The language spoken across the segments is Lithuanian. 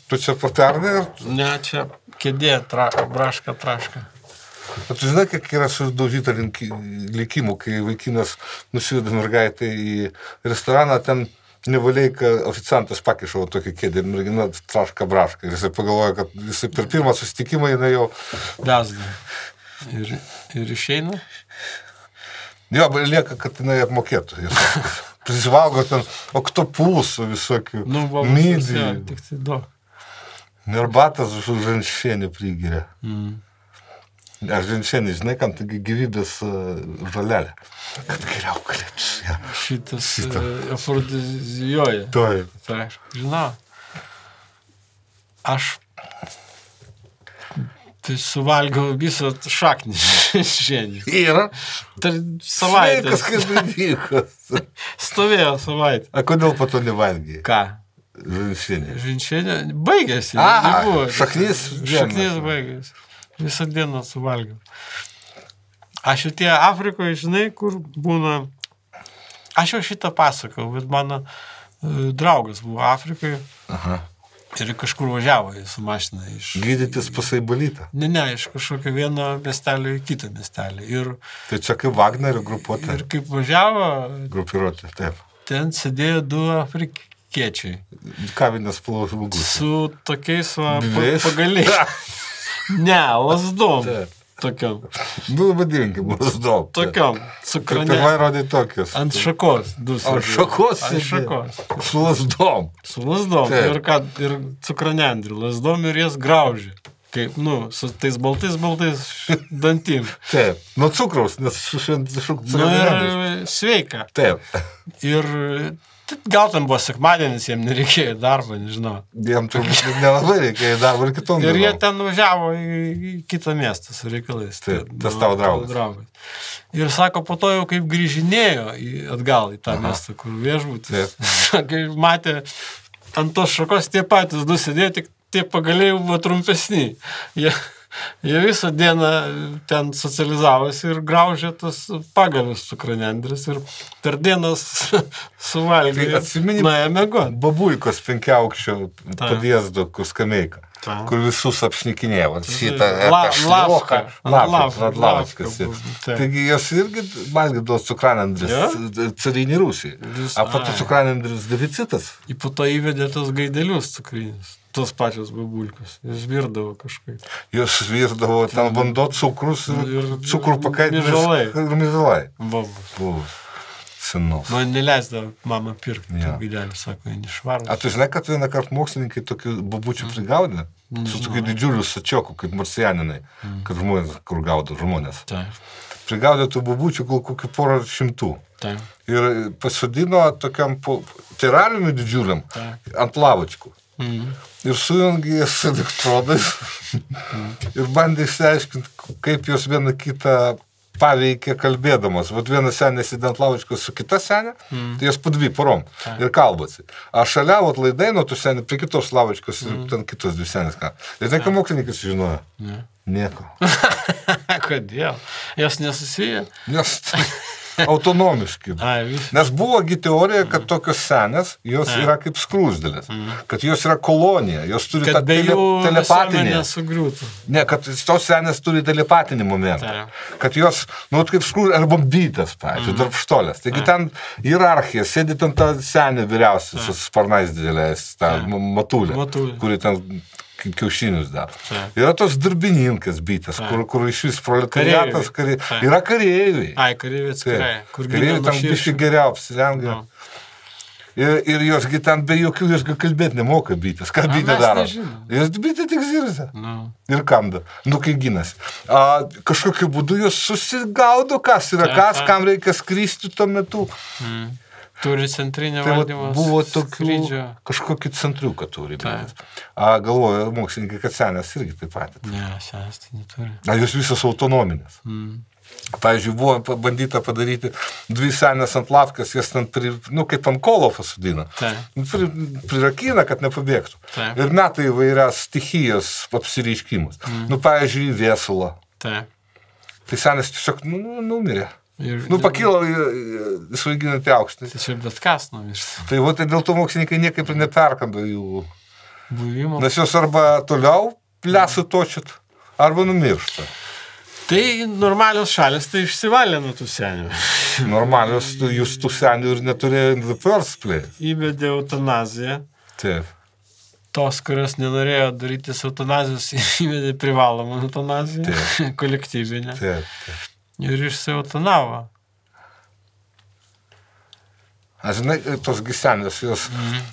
Tu čia papernai? Ne, čia kėdė, braška, traška. O tu žinai, kiek yra sudaužyta likimų, kai vaikinas nusiveda mergaitę į restoraną, ten nevaliai, kad oficiantas pakišavo tokį kėdį ir mergina traška brašką. Ir jisai pagalvoja, kad jisai per pirmą susitikimą jinai jau... Bezda. Ir išeina? Jo, bet lieka, kad jinai apmokėtų. Ir prisivalgo ten oktopusų visokių, mydį. Tik tai daug. Arbatas už ženšienį prigiria. Aš ženšienį, žinai, kam taigi gyvybės žolelė. Kad geriau galėtų. Ja. Šitas afrodizijoja. Taip. Tai aš žinau. Aš tai suvalgiau visą šaknį šiandien. Ir? Savaitės. Sveikas, kaip vykas. Stovėjo savaitę. A kodėl po to nevalgiai? Ką? Ženšienį. Ženšienį baigėsi. Šaknis baigėsi. Visą dieną suvalgiau. Aš jau tie Afrikoje, žinai, kur būna... Aš jau šitą pasakau, bet mano draugas buvo Afrikoje. Aha. Ir kažkur važiavo su mašina iš... Gydytis pasai balytą? Ne, iš kažkokio vieno miestelio į kitą miestelį. Ir... Tai čia kaip Wagnerio grupuotė? Ir kaip važiavo... Grupiruotė, taip. Ten sėdėjo 2 afrikiečiai. Kavinės spalvos žmogus. Su tokiais pagaliais. Ne, lasdom. Tokiam. Nu, vadinkim, lasdom. Tokiam. Cukrane. Pirmai rodė tokios. Ant šakos. Ant šakos? Ant šakos. Su lasdom. Su lasdom. Ir cukranendrių lasdom ir jas graužė. Kaip, su tais baltais dantim. Taip. Nuo cukraus, nes ir sveika. Taip. Ir gal tam buvo sekmadienis, jiems nereikėjo darbą, nežinau. Jiems turbūt nelabai reikėjo darbą ir kitom. Ir jie ten važiavo į kitą miestą su reikalais. Taip, tas tavo draugas. Ir sako, po to jau kaip grįžinėjo atgal į tą miestą, kur viešbutis. Kai matė ant tos šakos tie patys 2 sėdėjo, tik tie pagaliai buvo trumpesni. Jie visą dieną ten socializavosi ir graužė tas pagalius cukranendris ir per dienas suvalgė. Nuėjo miegot. Babuikos 5-aukščio podjezdo, kur Skameika, kur visus apšnikinėjo. Šitą Lavskas. Taigi jos irgi valgydavo cukranendris carinį Rusijai. A po to cukranendris deficitas. Ir po to įvedė tas gaidelius cukrinius. Tos pačios babulkos. Jos virdavo kažkaip. Jos virdavo ten vanduo, cukrus ir cukrų pakaitinės. Ir mizalai. Babus. Senos. Man neleisdavo mama pirkti. Gaidelį, sako, nešvarų. A tu žinai, kad vieną kartą mokslininkai tokių babučių prigaudė? Su tokiu didžiuliu sačioku, kaip marsianinai, kad žmonės, kur gaudo žmonės. Prigaudė tų babučių gal kokį 100. Ir pasodino tokiam terariumui didžiuliam ant lavočkų. Ir sujungė jas elektrodais ir bandė išsiaiškinti, kaip jos viena kitą paveikia kalbėdamas. Vat viena senė sėdi ant lavočkos su kita senė, tai jos po 2 porom ir kalbasi. A šalia laidai nuo tų senė prie kitos lavočkos ir ten kitos 2 senės. Ir tai, ką mokslininkas žinojo? Nieko. Kodėl? Jos nesusiję? Jos autonomiški. Nes buvogi teorija, kad tokios senės, jos yra kaip skrūsdėlės. Kad jos yra kolonija, jos turi tą telepatinį. Ne, kad tos senės turi telepatinį momentą. Kad jos, kaip skrūsdėlės, ar bombytės, pavyzdžiui, darbštolės. Taigi ten hierarchija, sėdi ten ta senė vyriausia su sparnais didelės, ta matulė, kuri ten kiaušinius daro. Yra tos darbininkas bitės, kur iš vis proletariatas, yra kareiviai. Kareiviai atskirai. Kareiviai tam biškai geriau apsirengia. Ir josgi ten be jokių, josgi kalbėti nemoka bitės. Ką bitė daro? Jos bitė tik zirzia. Ir kanda. Kai ginasi. Kažkokiu būdu jos susigaudo, kas yra kas, kam reikia skristi tuo metu. Turi centrinę valdymą buvo tokių kažkokį centriuką turi. Galvoju, mokslininkai, kad senės irgi taip pat. Ne, senės tai neturi. Jos visos autonominės. Pavyzdžiui, buvo bandyta padaryti 2 senės ant lavkės, jas ten, kaip ant kolofą sudina. Prirakina, kad nepabėgtų. Ir metai įvairias stichijos apsireiškimus. Pavyzdžiui, viesulą. Tai senės tiesiog numirė. Pakilo svaiginantį aukštį. Tai čia bet kas numiršta. Tai dėl to mokslininkai niekaip neperkando jų buvimo. Nes jos arba toliau plesų točit, arba numiršta. Tai normalios šalis tai išsivalė nuo tų senių. Normalios, jūs tų senių ir neturėjo in the first place. Įvedė eutanaziją. Taip. Tos, kurios nenorėjo daryti eutanazijos, įvedė privalomą eutanaziją, kolektyvinę. Taip. Ir išsieutanavo. Aš žinai, tos gisenės, jos,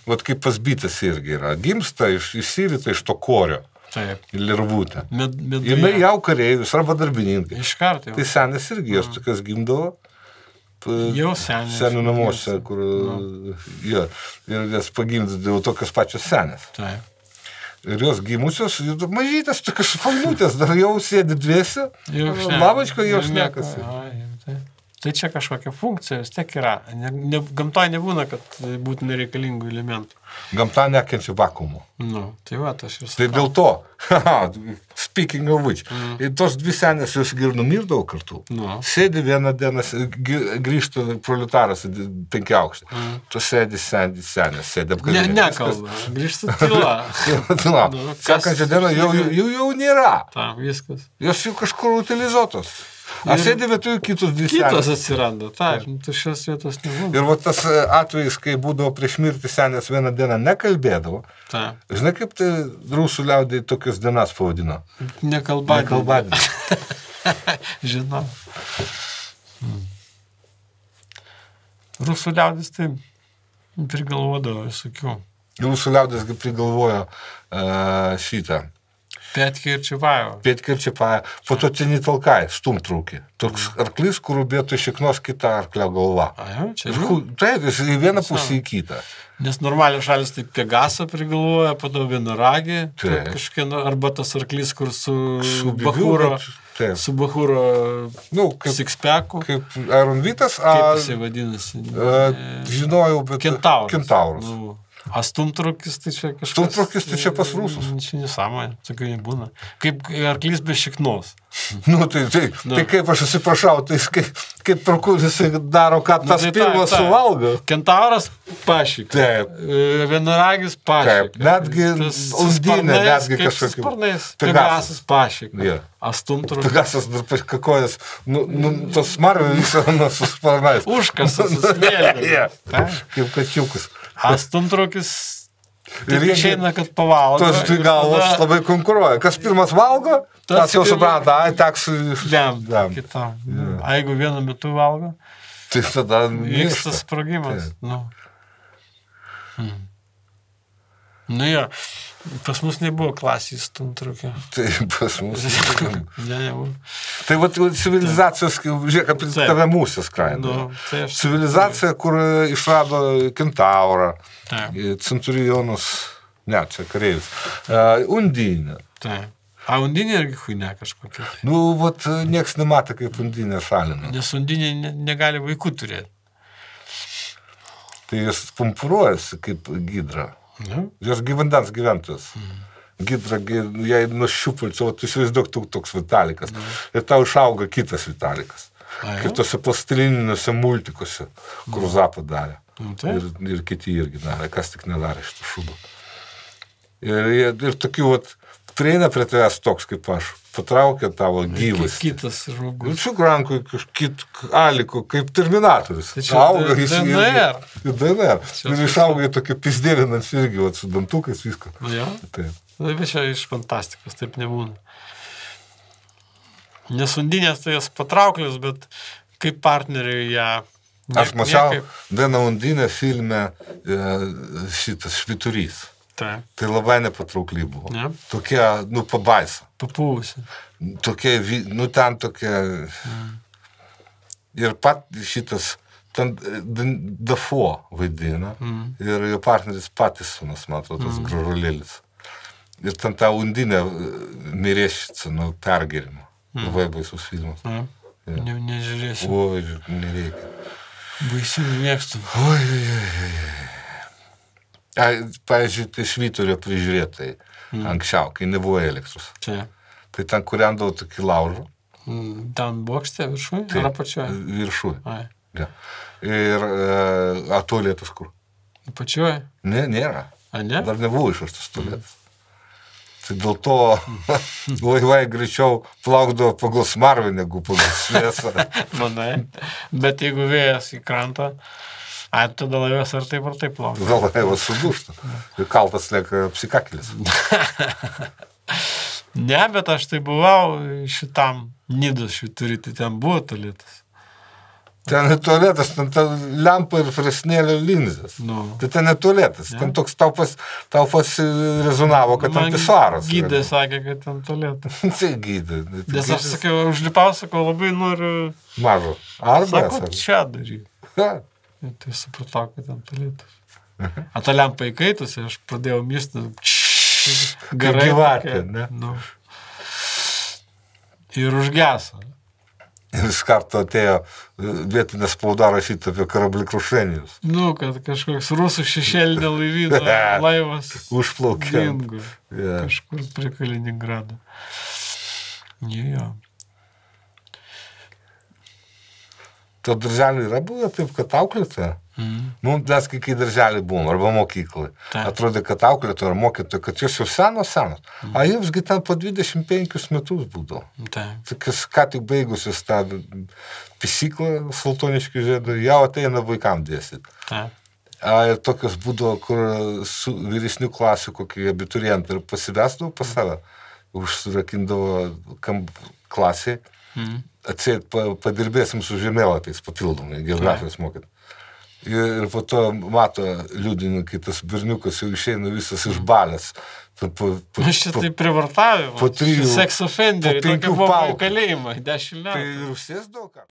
vat kaip pas bites irgi yra, gimsta, išsirita iš to korio. Taip. Lervutė. Jinai jau kareivis arba darbininkai. Iš karto jau. Tai senės irgi, jos tokias gimdavo. Jau senės. Senių namuose, kur ir jas pagimdavo tokios pačios senės. Taip. Ir jos gimusios, mažytės, tokios fainutės, dar jau sėdi dviese, lavačko jau šnekasi. Tai čia kažkokia funkcija vis tiek yra. Gamtoje nebūna, kad būtų nereikalingų elementų. Gamta nekenčia vakuumų. Tai va, aš ir sakau. Tai dėl to, speaking of which, tos dvi senės jos ir numirdavo kartu. Sėdi vieną dieną, grįžta proletaras 5 aukštį. Tu sėdi senės, sėdi apkalbėti. Nekalba, grįžta tyla. Sekančią dieną jau nėra. Tam, viskas. Jos jau kažkur utilizuotos. A sėdi vietoj kitus dvi senės. Kitos atsiranda, taip, tu šios vietos nebūna. Ir va tas atvejis, kai būdavo prieš mirtį senės vieną dieną nekalbėdavo. Taip. Žinai, kaip tai rusų liaudai tokias dienas pavadino? Nekalbadienė. Žinau. Rusų liaudis tai prigalvodavo visokių. Rusų liaudis prigalvojo šitą. Pėtkė ir Čiapajeva. Pėtkė ir Čiapajeva. Po to Cenitalkai, stumtraukį. Toks arklys, kur bėtų šiknos kita arklio galva. Čia taip, jis į vieną pusę į kitą. Nes normalios šalis tai Pegasą prigalvoja, po to vienaragį, arba tas arklys, kur su Bahūro sixpacku. Kaip Iron Vitas. Kaip jisai vadinasi? Žinojau, bet... Kentauras. A stumtrukis tai čia kažkas... Stumtrukis tai čia pas rusus. Čia nesąmonė, tokių nebūna. Kaip arklys be šiknos. Tai kaip aš atsiprašau, tai kaip per kur jisai daro, ką tas pirmas suvalgo. Kentauras pašik. Taip. Vienaragis pašik. Netgi undinė, netgi kažkokiu. Sparnais. Pegasas pašik. A stumtrukis. Pegasas dar paškakojas, tos smarvė visą su sparnais. Užkasas, smėlė. Kaip kačiukus. A stumtrukis taip išeina, kad pavalgo. Tos dvi galvos labai konkuruoja. Kas pirmas valgo, tas jau supranta, teks kitam. A jeigu vienu metu valgo, tai tada vyksta sprogimas. Jo, pas mus nebuvo klasės stumtrukio. Tai pas mus nebuvo. Tai va civilizacijos, žiūrėk, apie tave mūsės kraina. Civilizacija, kur išrado kentaurą, centurionus, ne, čia kareivis, undinė. A undinė irgi chuйня kažkokia. Vat nieks nematė, kaip undinė šalina. Nes undinė negali vaikų turėti. Tai jis pumpuruojasi kaip gidra. Jos vandens gyventojas. Gidra, jei nušiupulci, tu įsivaizduok toks Vitalikas. Ir tau išauga kitas Vitalikas. Kaip tose plastiliniuose multikuose, kur Zapą darė. Ir kiti irgi darė, kas tik nedarė šitą šubą. Ir tokių, prieina prie tavęs toks kaip aš, patraukia tavo gyvas. Kitas žmogus. Šiuk rankui aliko, kaip Terminatorius. Auga jis DNR. DNR. Ir išauga tokia pizdėlinant irgi, su dantukais viską. Taip. Bet čia iš fantastikos, taip nebūna. Nesundinės tai jas patrauklius, bet kaip partneriai ją... Aš mačiau vieną undinę filme šitas Švyturys. Taip. Tai labai nepatraukliai buvo. Tokia, pabaisa. Papūvusi. Tokia, ten tokia... Ir pat šitas, ten Dafoe vaidina. Ir jo partneris Patisonas, man atrodo, tas gražulėlis. Ir ten ta undinė mirėšica nuo pergerimo. Labai baisus filmas. Nežiūrėsiu. Oi, nereikia. Baisių mėgstu. Pavyzdžiui, tai Švyturio prižiūrėtai anksčiau, kai nebuvo elektros. Čia. Tai ten kūrendavo tokį laužą. Ten bokšte viršui? Ar apačioje? Viršui. Ir atuolėtas kur? Apačioje? Ne, nėra. A ne? Dar nebuvo išvežtas tualetas. Tai dėl to laivai greičiau plaukdavo pagal smarvę negu pagal šviesą. Manai. Bet jeigu vėjas į krantą, tada laivas ar taip plaukdavo. Gal laivas sudužta. Ir kaltas lieka apsikakelis. Ne, bet aš tai buvau šitam Nidos švyturį, tai ten buvo tualetas. Ten ne tualetas, ten ta lempa ir fresnėlio linzės. Tai ten ne tualetas, ten toks tau rezonavo, kad ten pisuaras. Gydė sakė, kad ten tualetas. Tai gydė. Nes aš sakiau, užlipau, sakau, labai noriu... Mažo. Arba? Sako, čia daryti. Tai supratau, kad ten tualetas. A ta lempa įkaitusi, aš pradėjau misti. Gerai. Gyvatė, ne? Ir užgeso. Ir iš karto atėjo vietinė spauda rašyti apie karablį Krušenijus. Kad kažkoks rusų šešėlinė laivyno laivas užplaukė. Kažkur prie Kaliningrado. Jo. To darželį yra buvę taip, kad auklėtoja? Mes kai darželį buvom, arba mokyklai. Atrodė, kad auklėtoja ar mokytoja, kad jos jau senos. A jiems ten po 25 metus būdavo. Tokias ką tik baigusius tą pisyklą Saltoniškių žiedą, jau ateina vaikam dėstyti. Ir tokios būdavo, kur su vyresnių klasių kokį abiturientą ir pasivesdavo pas save, užsirakindavo klasiai, atseit padirbėsim su žemėlapiais papildomai, geografijos mokyti. Ir po to mato liudininkai, tas berniukas jau išeina visas išbalęs. Aš čia tai privartavimo. Seks offenderį, tokia buvo kalėjimą, 10 metų. Tai Rusės daug ką.